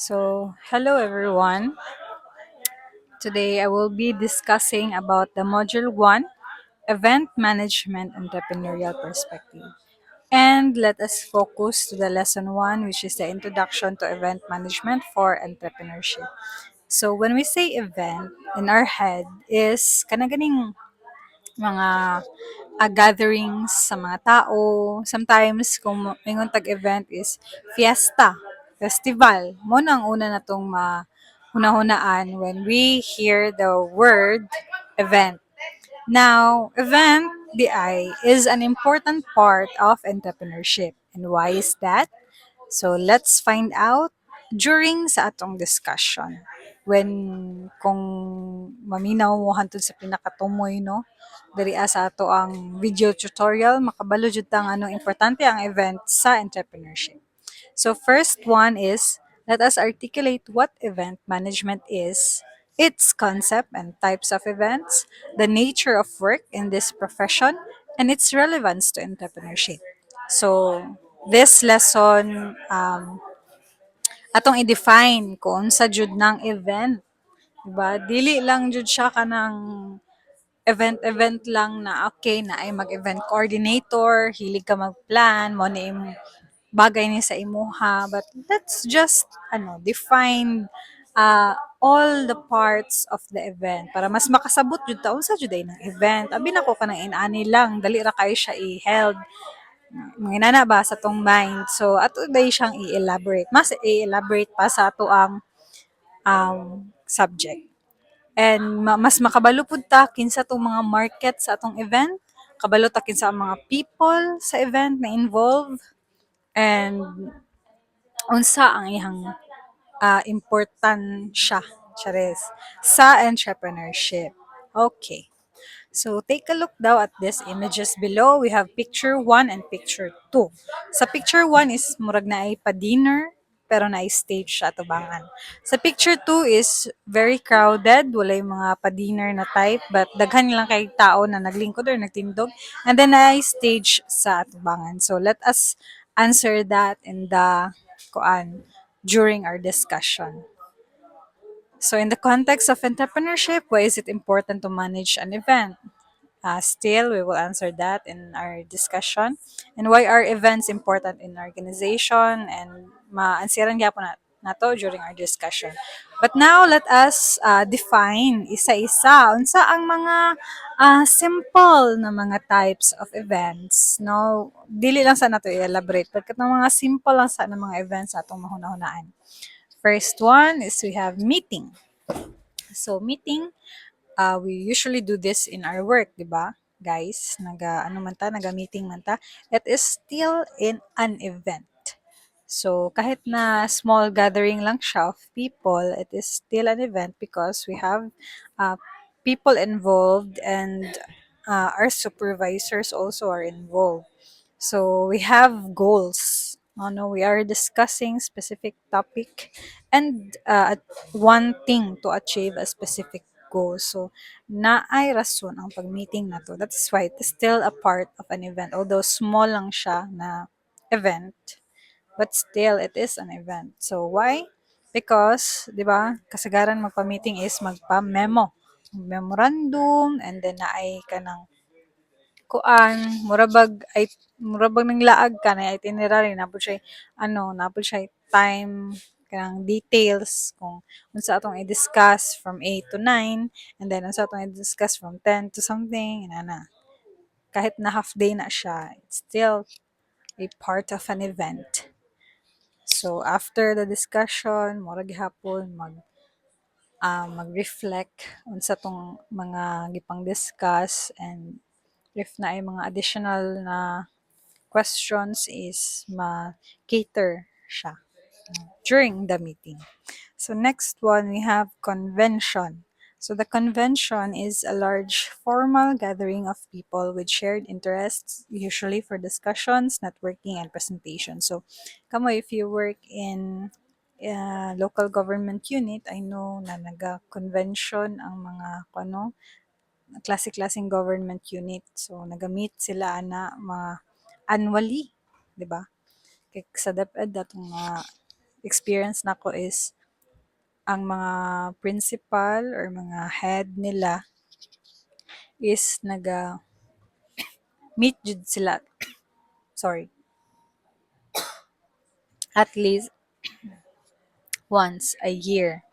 Hello everyone. Today I will be discussing about the module 1, Event Management Entrepreneurial Perspective. And let us focus to the lesson 1, which is the Introduction to Event Management for Entrepreneurship. So when we say event, in our head is kanaganing mga gatherings sa mga tao. Sometimes, kung ingon tag-event is fiesta, festival. Mo na ang una na itong mahuna-hunaan when we hear the word event. Now, event, DI, is an important part of entrepreneurship. And why is that? So let's find out during sa atong discussion. Kung maminaw mo hantod sa pinakatumoy, no? Diri sa ato ang video tutorial, makabalo jud tang anong importante ang event sa entrepreneurship. So first one is, let us articulate what event management is, its concept and types of events, the nature of work in this profession, and its relevance to entrepreneurship. So, this lesson, atong i-define kung sa jud ng event. Diba? Dili lang jud siya kanang event lang na okay na ay mag-event coordinator, hilig ka mag-plan, mo ni bagay ni sa imuha, but let's just define all the parts of the event para mas makasabot jud ta unsa jud ay ng event. Abi nako kanang inani lang dali ra kayo siya i-held manginana ba sa tong mind. So ato day siyang i-elaborate. Mas i-elaborate pa sa ato ang subject. And mas makabalo pud ta kinsa tong mga market sa atong event, kabalo ta kinsa ang mga people sa event na involved, and unsa ang ihang importansya chares sa entrepreneurship. Okay. So take a look daw at these images below. We have picture 1 and picture 2. Sa picture 1 is murag na ay pa-dinner pero na stage sa atubangan. Sa picture 2 is very crowded, walay mga pa-dinner na type but daghan lang kay tao na naglingkod or nagtindog, and then na stage sa atubangan. So let us answer that in the during our discussion. So in the context of entrepreneurship, why is it important to manage an event? Still, we will answer that in our discussion. And why are events important in organization? And ma-ansiran gyapon nato during our discussion. But now, let us define isa-isa unsa ang mga simple na mga types of events. No, dili lang sa nato i-elaborate, but katong mga simple lang sa mga events sa atong mahuna-hunaan. First one is we have meeting. So meeting, we usually do this in our work, di ba? Guys, naga-meeting man ta. It is still in an event. So kahit na small gathering lang siya of people, it is still an event because we have uh, people involved, and our supervisors also are involved. So we have goals. We are discussing specific topic and wanting to achieve a specific goal. So naay rason ang pag-meeting na to. That's why it is still a part of an event. Although small lang siya na event, but still it is an event. So why? Because, di ba, kasagaran magpa-meeting is magpa-memo. Memorandum, and then naay ka ng murabag ng laag ka na itinerary napud siya napud siya time kanang details kung unsa atong i-discuss from 8 to 9, and then unsa atong i-discuss from 10 to something inana. Kahit na half day na siya, it's still a part of an event. So after the discussion, mura gihapon mag-reflect unsa tong mga gipang discuss, and if na ay mga additional na questions is ma-cater siya during the meeting. So next one, we have convention. So the convention is a large formal gathering of people with shared interests, usually for discussions, networking, and presentation. So kamo, if you work in local government unit, I know na naga-convention ang mga klase-klaseng government unit. So nagamit sila mga annually, di ba? Kay sa DepEd datong experience nako is ang mga principal or mga head nila is meet jud sila, sorry, at least once a year.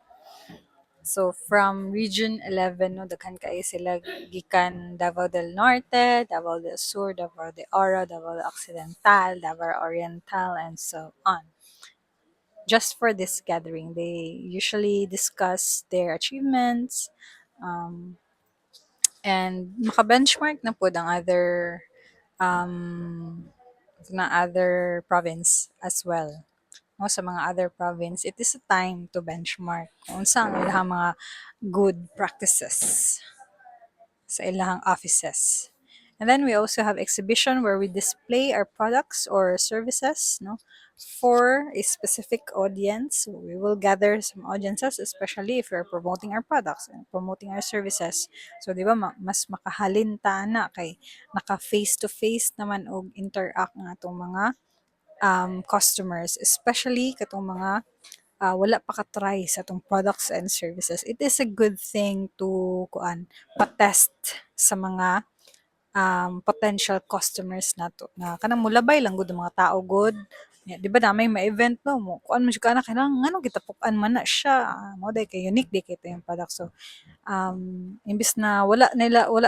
So from Region 11 no, daghan kayo sila gikan Davao del Norte, Davao del Sur, Davao de Oro, Davao Occidental, Davao Oriental, and so on. Just for this gathering, they usually discuss their achievements, um, and maka-benchmark na po ang um, other province as well. No, sa mga other province, it is a time to benchmark kung unsa ang ilang mga good practices sa ilahang offices. And then we also have exhibition where we display our products or services, no, for a specific audience. So we will gather some audiences, especially if we're promoting our products and promoting our services. So di ba mas makahalin ta na kay naka face to face naman og interact nga atong mga customers, especially katong mga wala pa ka-try sa itong products and services. It is a good thing to pa-test sa mga potential customers nato na kanang mulabay lang gud ang mga tao good. Di ba damay ma-event no mo kuan mo jud ka na kanang ngano gitapukan man na siya, mo day kay unique di kay yung product. So imbis na wala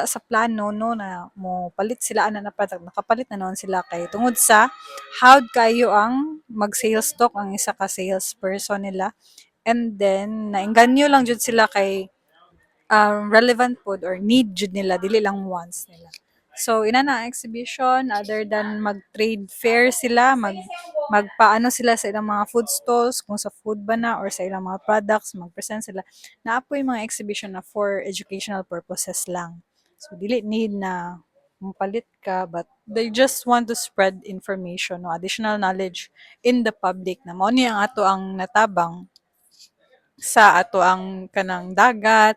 sa plano no na mo palit sila ana na product, nakapalit na noon sila kay tungod sa howd kayo ang mag-sales talk ang isa ka salesperson nila, and then naengganyo lang jud sila kay relevant pod or need jud nila dili lang wants nila. So ina na ang exhibition, other than mag-trade fair sila, magpaano sila sa ilang mga food stalls kung sa food ba na or sa ilang mga products mag-present sila. Naapoy mga exhibition na for educational purposes lang. So dili need na mapalit ka, but they just want to spread information no additional knowledge in the public na mao ni ang ato ang natabang sa ato ang kanang dagat.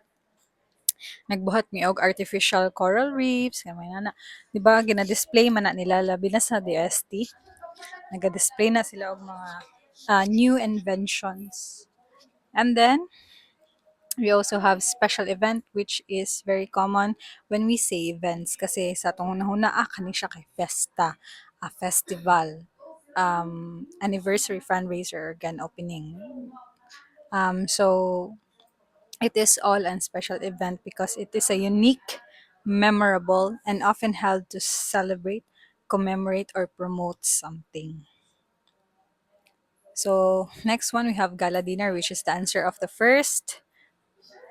Nagbuhat mi og artificial coral reefs gamay na 'di ba gina-display man na nila labi na sa DST, naga-display na sila og mga new inventions. And then we also have special event which is very common when we say events kasi sa atong hunahuna kani siya kay festa, a festival, anniversary fundraiser, grand opening. So it is all an special event because it is a unique, memorable, and often held to celebrate, commemorate, or promote something. So next one we have gala dinner, which is the answer of the first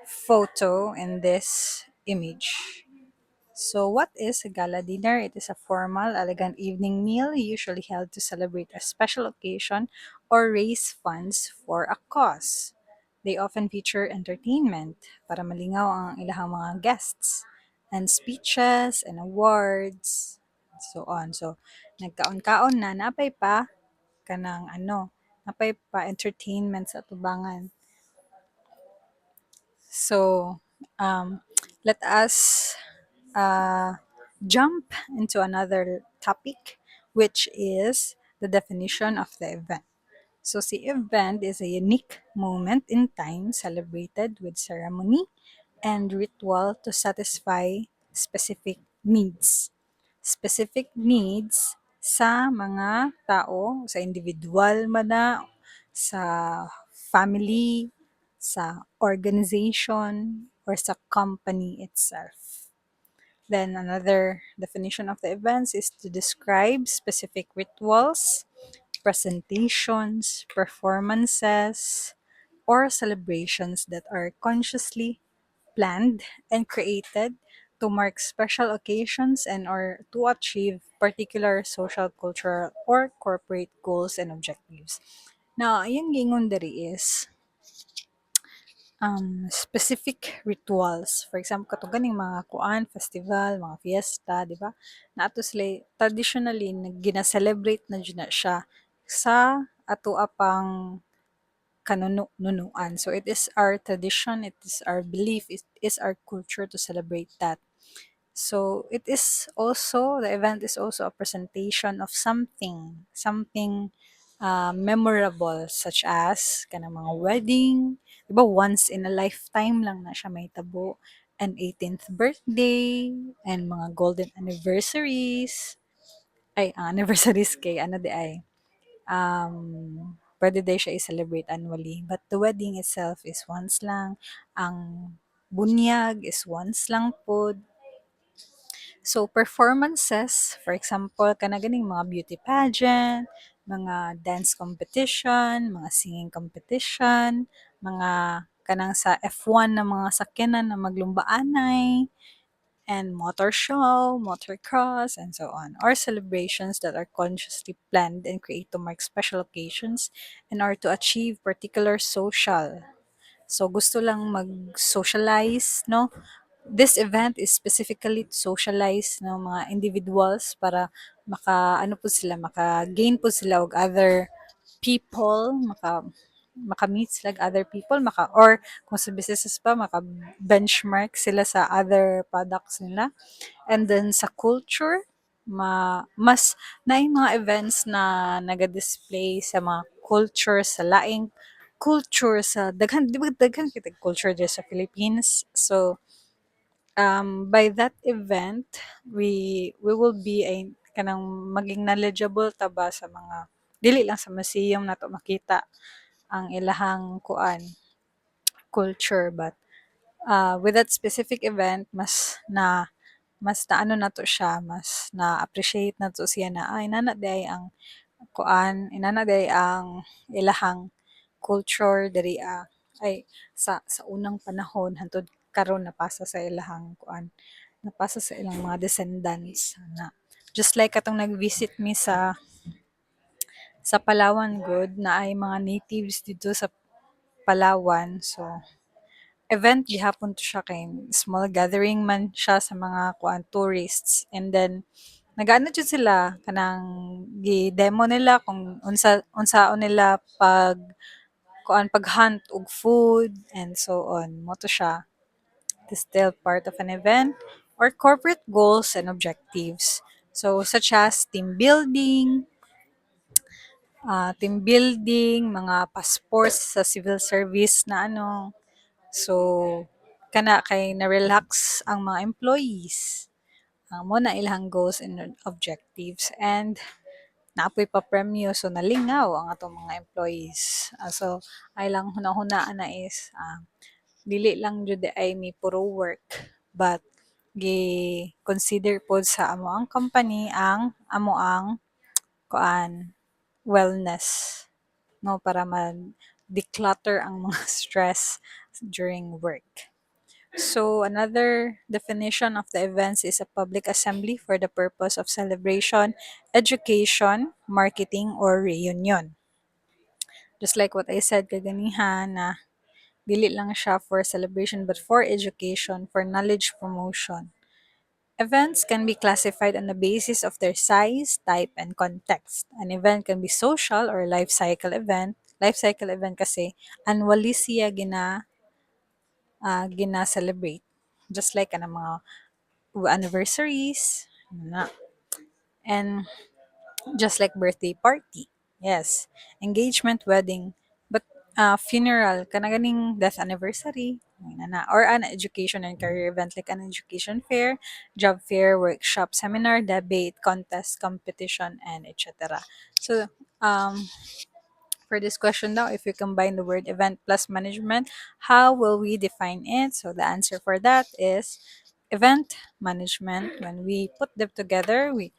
photo in this image. So, what is a gala dinner? It is a formal, elegant evening meal usually held to celebrate a special occasion or raise funds for a cause. They often feature entertainment para malingaw ang ilahang mga guests, and speeches and awards, so on. So, nagkaon-kaon na, napay pa kanang napay pa entertainment sa tubangan. So, let us jump into another topic, which is the definition of the event. So, the event is a unique moment in time celebrated with ceremony and ritual to satisfy specific needs. Specific needs sa mga tao, sa individual man na, sa family, sa organization, or sa company itself. Then another definition of the events is to describe specific rituals, presentations, performances, or celebrations that are consciously planned and created to mark special occasions and or to achieve particular social, cultural, or corporate goals and objectives. Now, yung gingon diri is specific rituals. For example, katong ganing mga kuan, festival, mga fiesta, di ba? Na ato sila traditionally gina-celebrate na jud na siya sa ato apang kanunuan. So it is our tradition, it is our belief, it is our culture to celebrate that. So it is also the event is also a presentation of something memorable such as kanang mga wedding, 'di ba once in a lifetime lang na siya mahitabo, and 18th birthday, and mga golden anniversaries. Ay, ang anniversaries kay ano di ay, puwede day siya i-celebrate annually. But the wedding itself is once lang, ang bunyag is once lang pod. So, performances, for example, kana ganing mga beauty pageant, mga dance competition, mga singing competition, mga kanang sa F1 na mga sakyanan na maglumbaanay, and motor show, motorcross, and so on, or celebrations that are consciously planned and create to mark special occasions and are to achieve particular social. So, gusto lang mag-socialize, no? This event is specifically to socialize ng mga individuals para ano po sila, maka-gain po sila og other people, maka-meet sila og other people, or kung sa businesses pa, maka-benchmark sila sa other products nila. And then sa culture, mas na yung mga events na naga-display sa mga culture sa laing culture sa daghan, di ba daghan kita culture dyan sa Philippines. So, by that event, we will be a kanang maging knowledgeable ta ba sa mga dili lang sa museum nato makita ang ilahang culture, but with that specific event mas na ano nato siya, mas na-appreciate nato siya na ay nana day ang inana day ang ilahang culture diri ay sa unang panahon hangtod karon napasa sa ilahang napasa sa ilang mga descendants na just like katong nag-visit mi sa Palawan good na ay mga natives dito sa Palawan. So event gihapon to siya kay small gathering man siya sa mga tourists, and then nagaano jud sila kanang gi-demo nila kung unsaon nila pag-hunt og food and so on. Mo to siya. It is still part of an event or corporate goals and objectives. So such as team building, mga passports sa civil service na ano. So, kana kay na-relax ang mga employees. Mo na ilang goals and objectives, and naapoy pa premyo, so nalingaw ang atong mga employees. So, ay lang hunahunaan na is dili lang jud ay may puro work, but gi-consider pod sa amo ang company ang amo ang wellness, no, para declutter ang mga stress during work. So another definition of the events is a public assembly for the purpose of celebration, education, marketing, or reunion. Just like what I said kaganihan na dili lang siya for celebration but for education, for knowledge promotion. Events can be classified on the basis of their size, type, and context. An event can be social or life cycle event. Life cycle event kasi annually siya gina-celebrate. Just like mga anniversaries, na. And just like birthday party. Yes. Engagement, wedding. But funeral, ganing death anniversary, na. Or an education and career event like an education fair, job fair, workshop, seminar, debate, contest, competition, and etc. So, for this question now, if we combine the word event plus management, how will we define it? So the answer for that is event management. When we put them together, we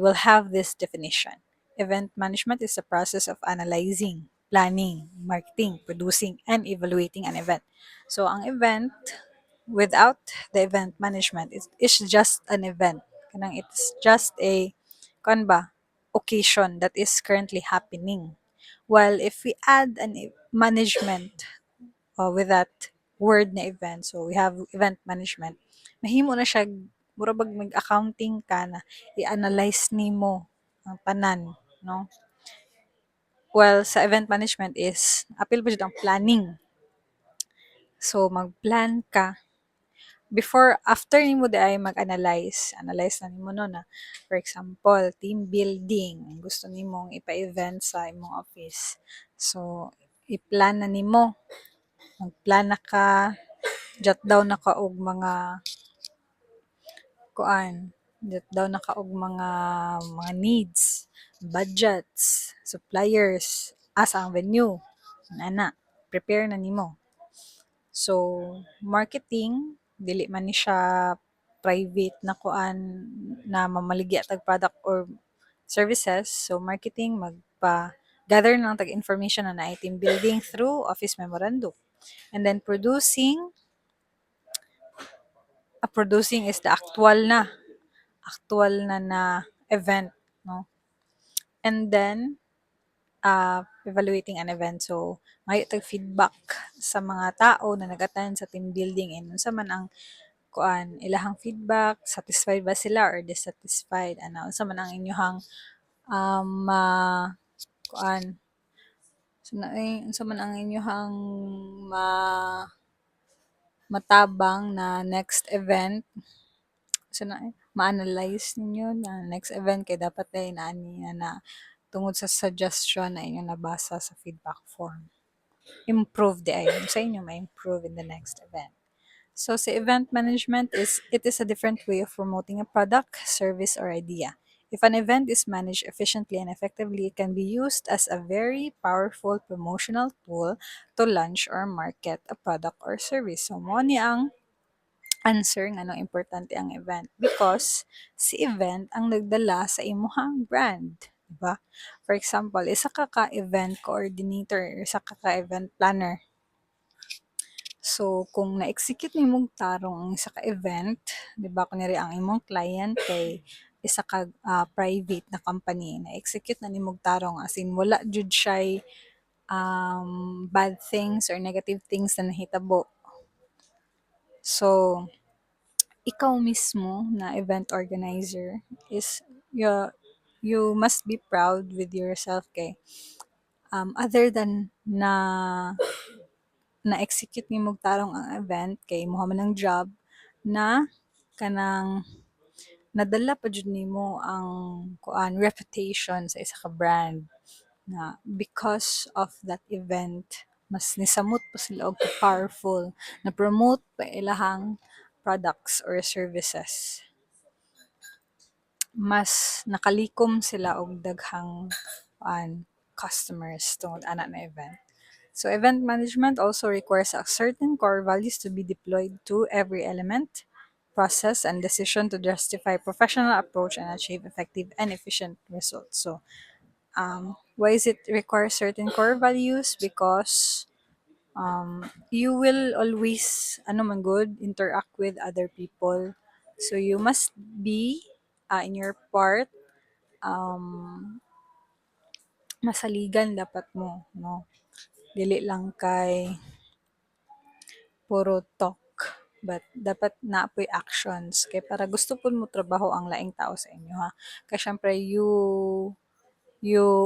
will have this definition. Event management is the process of analyzing, planning, marketing, producing, and evaluating an event. So ang event, without the event management, it's just an event. It's just a kan ba, occasion that is currently happening. While if we add management with that word na event, so we have event management, mahimo na siya, mura bag mag-accounting ka na i-analyze nimo ang tanan, no? Well, sa event management is apil pa jud ang planning. So mag-plan ka after nimo di ay analyze na nimo no na, for example, team building, gusto nimong ipa-event sa imong office. So, i-plan na nimo, magplana ka, jot down na ka og mga kuan, jot down na ka og mga needs, budgets, suppliers, asa ang venue, ana, prepare na nimo. So, marketing, dili man ni siya private na kuan na mamaligya tag product or services. So, marketing, gather ng tag information na na team building through office memorandum. And then producing is the actual na event, no? And then, evaluating an event. So, may tag feedback sa mga tao na nag-attend sa team building and unsa man ang kuan ilahang feedback, satisfied ba sila or dissatisfied, ana unsa man ang inyohang kuan unsa man ang inyohang ma matabang na next event, so ma-analyze ninyo na next event kay dapat ay inaani na tungod sa suggestion na inyong nabasa sa feedback form. Improve di ay sa inyo ma-improve in the next event. So sa event management it is a different way of promoting a product, service, or idea. If an event is managed efficiently and effectively, it can be used as a very powerful promotional tool to launch or market a product or service. So mo ni ang answer nga no importante ang event because si event ang nagdala sa imuhang brand, di ba? For example, isa ka ka-event coordinator, isa ka ka-event planner. So, kung na-execute nimong tarong ang isa ka event, 'di ba kunyari ang imong client kay isa ka private na company, na-execute na nimong tarong as in wala jud siya bad things or negative things na nahitabo. So, ikaw mismo na event organizer is you must be proud with yourself kay other than na-execute nimo tarong ang event kay mo man ang job na kanang nadala pa jud nimo ang kuan reputation sa isa ka brand na because of that event mas nisamot pa sila og powerful na promote pa ilahang products or services, mas nakalikom sila og daghang customers tungod ana na event. So event management also requires a certain core values to be deployed to every element, process, and decision to justify professional approach and achieve effective and efficient results. So why is it require certain core values? Because you will always ano man good interact with other people. So you must be in your part masaligan dapat mo, no? Dili lang kay puro talk, but dapat naapoy actions kay para gusto pud mo trabaho ang laing tao sa inyo ha. Kay syempre you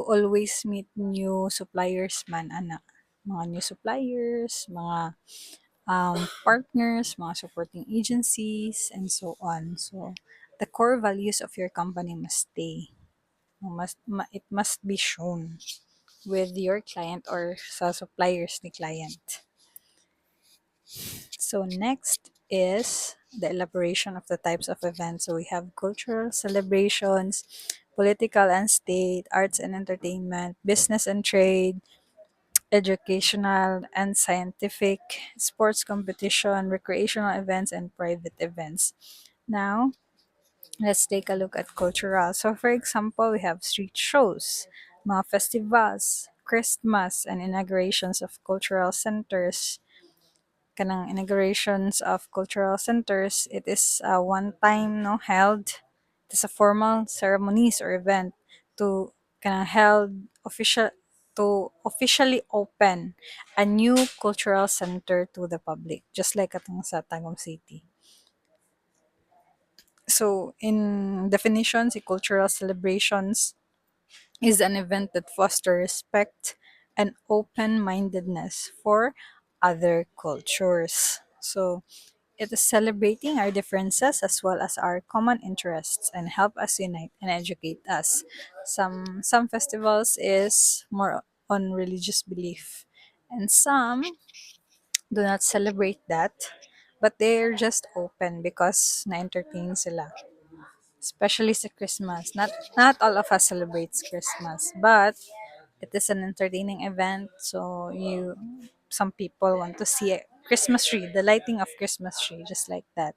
always meet new suppliers man ana. Mga new suppliers, mga partners, mga supporting agencies, and so on. So the core values of your company must stay. It must be shown with your client or sa suppliers ni client. So next is the elaboration of the types of events. So we have cultural celebrations, political and state, arts and entertainment, business and trade, educational and scientific, sports competition, recreational events, and private events. Now, let's take a look at cultural. So for example, we have street shows, mga festivals, Christmas, and inaugurations of cultural centers, kanang inaugurations of cultural centers, it is one time no held. It is a formal ceremonies or event to kanang held official to officially open a new cultural center to the public, just like atong sa Tagum City. So, in definitions, cultural celebrations is an event that fosters respect and open mindedness for other cultures. So, It is celebrating our differences as well as our common interests and help us unite and educate us. Some festivals is more on religious belief, and some do not celebrate that, but they're just open because na-entertain sila. Especially sa Christmas. Not all of us celebrates Christmas, but it is an entertaining event. So some people want to see a Christmas tree, the lighting of Christmas tree, just like that.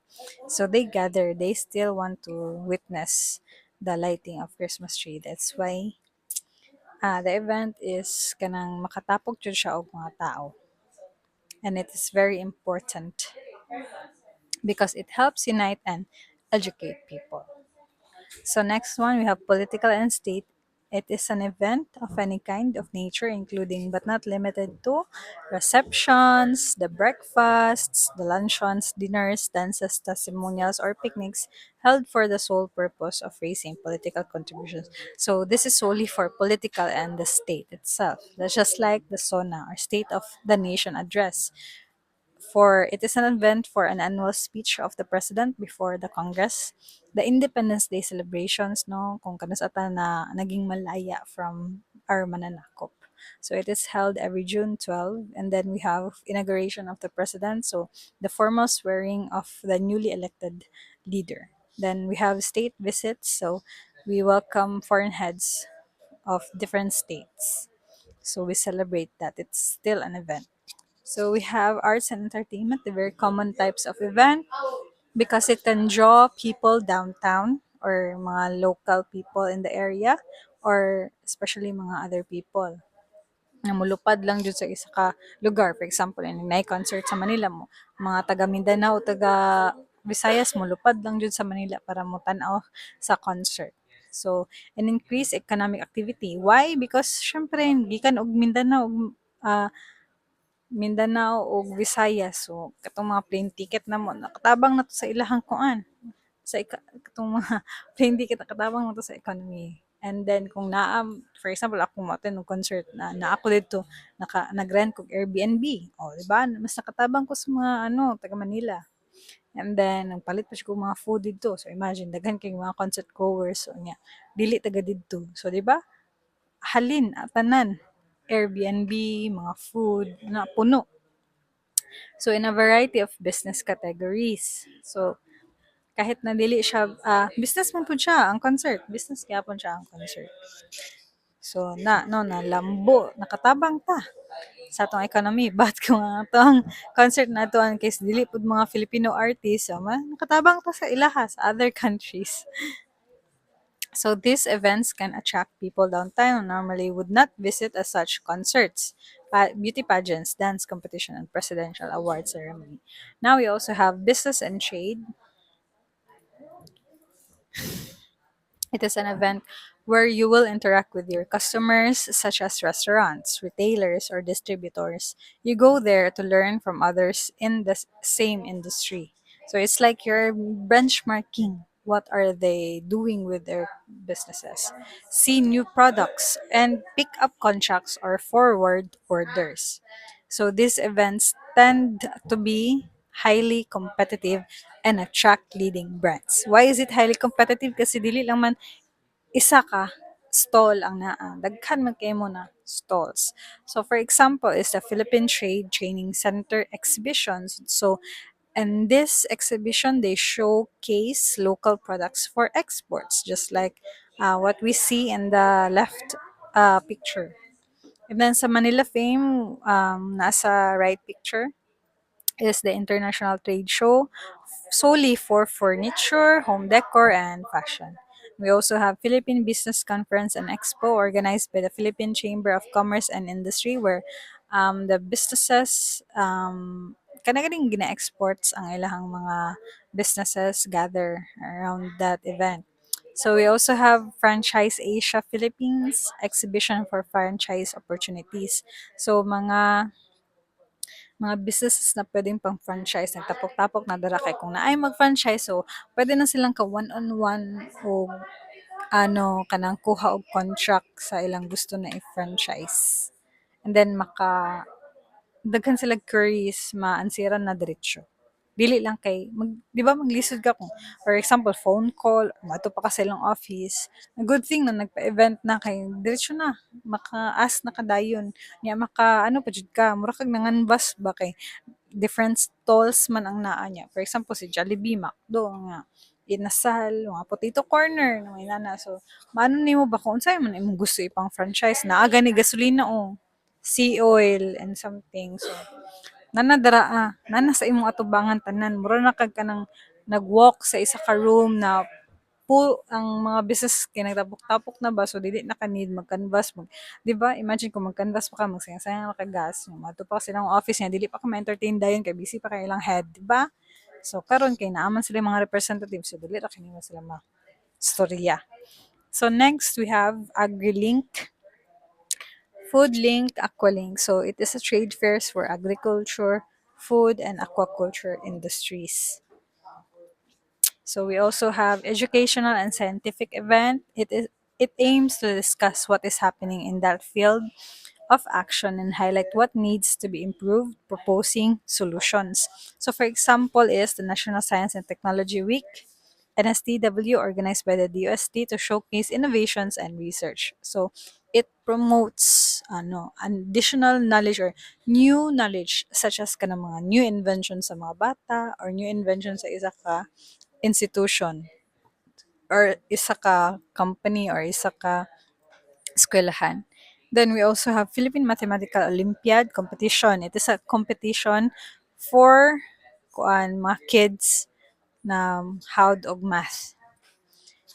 So they gather. They still want to witness the lighting of Christmas tree. That's why the event is kanang makatapog jud siya og mga tao. And it is very important because it helps unite and educate people. So next one, we have political and state. It is an event of any kind of nature, including but not limited to receptions, the breakfasts, the luncheons, dinners, dances, testimonials, or picnics held for the sole purpose of raising political contributions. So this is solely for political and the state itself. That's just like the SONA, or State of the Nation Address, for it is an event for an annual speech of the president before the Congress. The Independence Day celebrations, no, kung kanasata na naging malaya from our mananakop. So it is held every June 12, and then we have inauguration of the president, so the formal swearing of the newly elected leader. Then we have state visits, so we welcome foreign heads of different states. So we celebrate that. It's still an event. So we have arts and entertainment, the very common types of event, because it can draw people downtown or mga local people in the area, or especially mga other people na mulupad lang dyan sa isa ka lugar. For example, may concert sa Manila mo, mga taga Mindanao, taga Visayas, mulupad lang dyan sa Manila para mo tanaw sa concert. So, an increased economic activity. Why? Because syempre, gikan og Mindanao o Visayas. So, katong mga plane ticket na mo, nakatabang na to sa ilahang kuan. Katong mga plane ticket, nakatabang na to sa economy. And then, kung for example, ako mo ng concert na ako dito, nag-rent ko Airbnb. O, di ba? Mas nakatabang ko sa mga, taga Manila. And then, nagpalit pa siya ko mga food dito. So, imagine, daghan kay mga concert goers. So, niya, dili taga dito. So, di ba? Halin, tanan. Airbnb, mga food, na puno. So, in a variety of business categories. So, kahit na dili siya, business man po siya, ang concert. Business kaya po siya ang concert. So, na lambo, nakatabang ta sa atong economy. But kung atong concert na ito, ang case dili po mga Filipino artists, so, nakatabang ta sa ilaha, sa other countries. So these events can attract people downtown who normally would not visit as such concerts, beauty pageants, dance competition, and presidential award ceremony. Now we also have business and trade. It is an event where you will interact with your customers, such as restaurants, retailers, or distributors. You go there to learn from others in the same industry. So it's like you're benchmarking what are they doing with their businesses. See new products and pick up contracts or forward orders. So these events tend to be highly competitive and attract leading brands. Why is it highly competitive? Kasi dili lang man isa ka stall ang naa. Daghan man kayo mo na stalls. So for example is the Philippine Trade Training Center exhibitions. So and this exhibition they showcase local products for exports, just like what we see in the left picture. And then sa Manila Fame, nasa right picture, is the International Trade Show solely for furniture, home decor, and fashion. We also have Philippine Business Conference and Expo organized by the Philippine Chamber of Commerce and Industry, where the businesses kanagaling gina-exports ang ilahang mga businesses gather around that event. So we also have Franchise Asia Philippines exhibition for franchise opportunities. So mga businesses na puwedeng pang-franchise, nagtapok-tapok na dira kay kung naay mag-franchise, so puwede na silang ka one-on-one o kanang kuha og contract sa ilang gusto na i-franchise. And then daghan sila queries, maansiran na diretso. Dili lang kay di ba maglisod ka kung for example phone call, mato pa ka sa ilang office. A good thing na nagpa-event na kay diretso na maka-as na kadayon. Nya maka ano pa jud ka, mura kag nanganbas ba kay different stalls man ang naa niya. For example, si Jollibee, McDo, nga inasal, mga potato corner, na may nana. So, maano nimo ba kung saan man imong gusto ipang franchise, naaga ni gasolina o sea oil and something. So, nanadara nana sa imong atubangan tanan. Mura na kag kanang nag-walk sa isa ka room na ang mga business kay nagtapok-tapok na ba so dili na ka need mag-canvas 'di ba imagine kung mag-canvas pa ka magsayang-sayang na ka gas mato pa silang office niya dili pa ka ma-entertain dayon kay busy pa kay ilang head 'di ba so karon kay naaman sila yung mga representatives so dili ra kanila sila ma storya so next we have AgriLink FoodLink Aqualink so it is a trade fairs for agriculture food and aquaculture industries. So we also have educational and scientific event. It aims to discuss what is happening in that field of action and highlight what needs to be improved, proposing solutions. So for example is the National Science and Technology Week, NSTW organized by the DOST to showcase innovations and research. So it promotes additional knowledge or new knowledge such as kanang mga new inventions sa mga bata or new inventions sa isa ka institution or isa ka company or isa ka eskwelahan. Then we also have Philippine Mathematical Olympiad competition. It is a competition for mga kids na hawd og math.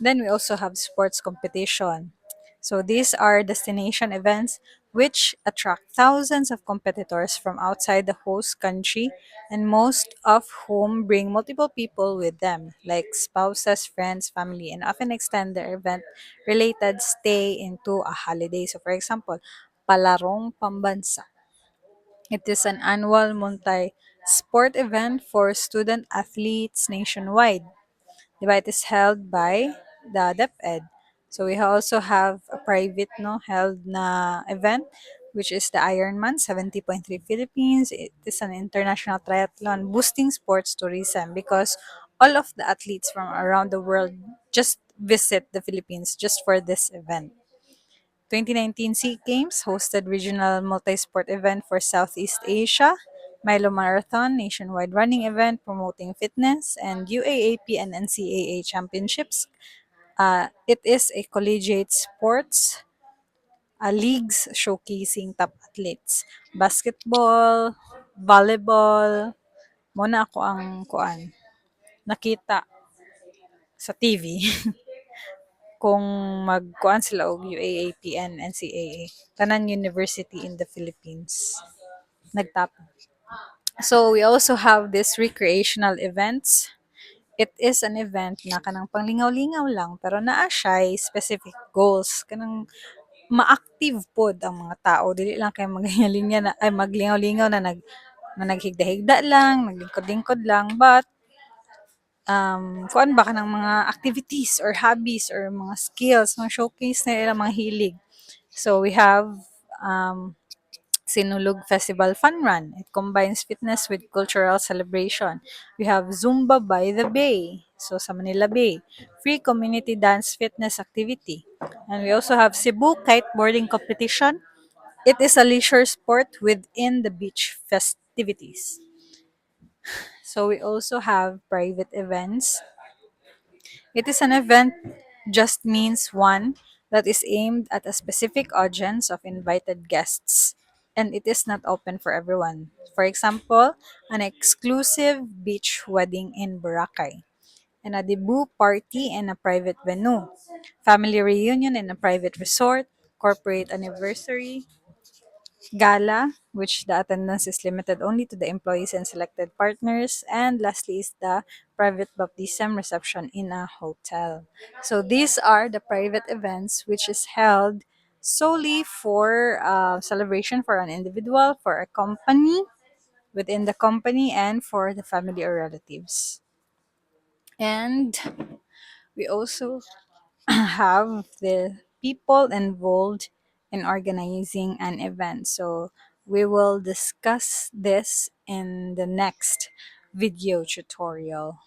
Then we also have sports competition. So these are destination events which attract thousands of competitors from outside the host country and most of whom bring multiple people with them, like spouses, friends, family, and often extend their event related stay into a holiday. So for example, Palarong Pambansa. It is an annual multi-sport event for student athletes nationwide. Diba? It is held by the DepEd. So we also have a private held na event which is the Ironman 70.3 Philippines. It is an international triathlon boosting sports tourism because all of the athletes from around the world just visit the Philippines just for this event. 2019 SEA Games hosted regional multi-sport event for Southeast Asia, Milo Marathon, nationwide running event promoting fitness, and UAAP and NCAA championships. It is a collegiate sports leagues showcasing top athletes. Basketball, volleyball, muna ako ang nakita sa TV kung magkuan sila og UAAP and NCAA. Tanan University in the Philippines. Nagtapon. So we also have this recreational events. It is an event na kanang panglingaw-lingaw lang pero naa siya specific goals. Kanang ma-active pod ang mga tao. Dili lang kay maglinya na ay maglingaw-lingaw na naghigda-higda lang, naglingkod-lingkod lang, but kuan ba ka ng mga activities or hobbies or mga skills, mga showcase na ilang mga hilig. So we have Sinulog Festival Fun Run. It combines fitness with cultural celebration. We have Zumba by the Bay, so sa Manila Bay. Free community dance fitness activity. And we also have Cebu Kiteboarding Competition. It is a leisure sport within the beach festivities. So we also have private events. It is an event just means one that is aimed at a specific audience of invited guests and it is not open for everyone. For example, an exclusive beach wedding in Boracay and a debut party in a private venue, family reunion in a private resort, corporate anniversary, gala, which the attendance is limited only to the employees and selected partners. And lastly is the private baptism reception in a hotel. So these are the private events which is held solely for celebration for an individual, for a company, within the company, and for the family or relatives. And we also have the people involved in organizing an event. So we will discuss this in the next video tutorial.